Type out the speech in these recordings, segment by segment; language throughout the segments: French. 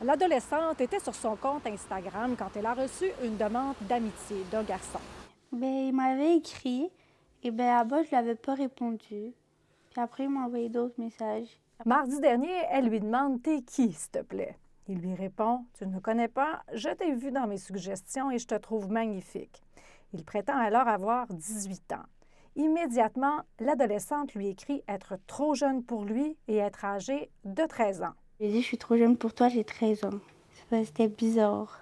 L'adolescente était sur son compte Instagram quand elle a reçu une demande d'amitié d'un garçon. Il m'avait écrit et là-bas, je lui avais pas répondu. Puis après, il m'a envoyé d'autres messages. Mardi dernier, elle lui demande « T'es qui, s'il te plaît? » Il lui répond « Tu ne me connais pas, je t'ai vu dans mes suggestions et je te trouve magnifique. » Il prétend alors avoir 18 ans. Immédiatement, l'adolescente lui écrit être trop jeune pour lui et être âgée de 13 ans. J'ai dit, je suis trop jeune pour toi, j'ai 13 ans. C'était bizarre.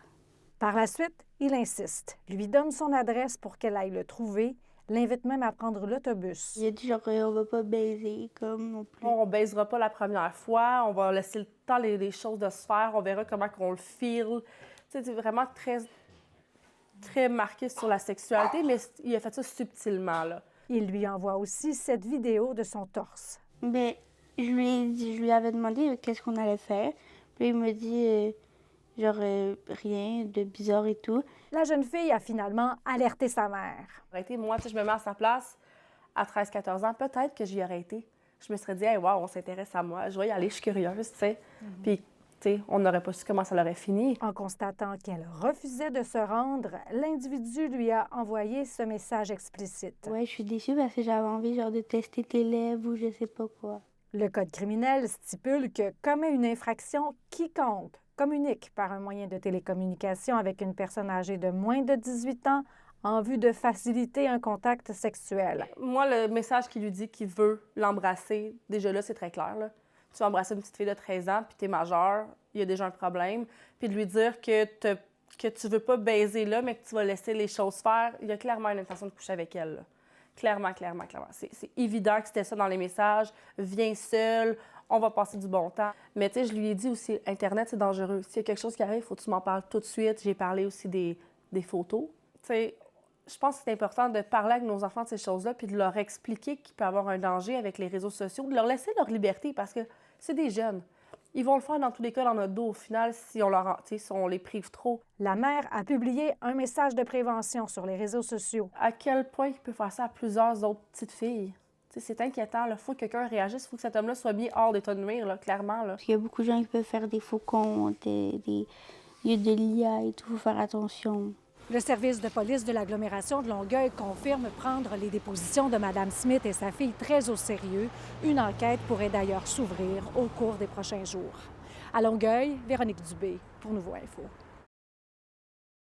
Par la suite, il insiste, lui donne son adresse pour qu'elle aille le trouver, l'invite même à prendre l'autobus. Il a dit, genre, on va pas baiser comme non plus. On baisera pas la première fois, on va laisser le temps les choses de se faire, on verra comment on le feel. C'est vraiment très marqué sur la sexualité, mais il a fait ça subtilement, là. Il lui envoie aussi cette vidéo de son torse. Je lui avais demandé qu'est-ce qu'on allait faire. Puis il me dit, rien de bizarre et tout. La jeune fille a finalement alerté sa mère. Moi, je me mets à sa place, à 13-14 ans, peut-être que j'y aurais été. Je me serais dit, hey, wow, on s'intéresse à moi, je vais y aller, je suis curieuse, tu sais. Puis, tu sais, on n'aurait pas su comment ça l'aurait fini. En constatant qu'elle refusait de se rendre, l'individu lui a envoyé ce message explicite. Ouais, je suis déçue parce que j'avais envie, de tester tes lèvres ou je sais pas quoi. Le code criminel stipule que commet une infraction quiconque communique par un moyen de télécommunication avec une personne âgée de moins de 18 ans en vue de faciliter un contact sexuel. Moi, le message qui lui dit qu'il veut l'embrasser, déjà là, c'est très clair, là. Tu vas embrasser une petite fille de 13 ans, puis t'es majeur, il y a déjà un problème. Puis de lui dire que tu veux pas baiser là, mais que tu vas laisser les choses faire, il y a clairement une intention de coucher avec elle, là. Clairement. C'est évident que c'était ça dans les messages. Viens seul, on va passer du bon temps. Mais tu sais, je lui ai dit aussi, Internet, c'est dangereux. S'il y a quelque chose qui arrive, il faut que tu m'en parles tout de suite. J'ai parlé aussi des photos. Tu sais, je pense que c'est important de parler avec nos enfants de ces choses-là puis de leur expliquer qu'il peut y avoir un danger avec les réseaux sociaux, de leur laisser leur liberté parce que c'est des jeunes. Ils vont le faire dans tous les cas dans notre dos au final si on les prive trop. La mère a publié un message de prévention sur les réseaux sociaux. À quel point il peut faire ça à plusieurs autres petites filles? T'sais, c'est inquiétant. Il faut que quelqu'un réagisse. Il faut que cet homme-là soit mis hors d'état de nuire, là, clairement. Là. Parce qu'il y a beaucoup de gens qui peuvent faire des faux comptes, il y a de l'IA et tout, il faut faire attention. Le service de police de l'agglomération de Longueuil confirme prendre les dépositions de Mme Smith et sa fille très au sérieux. Une enquête pourrait d'ailleurs s'ouvrir au cours des prochains jours. À Longueuil, Véronique Dubé pour Nouveau Info.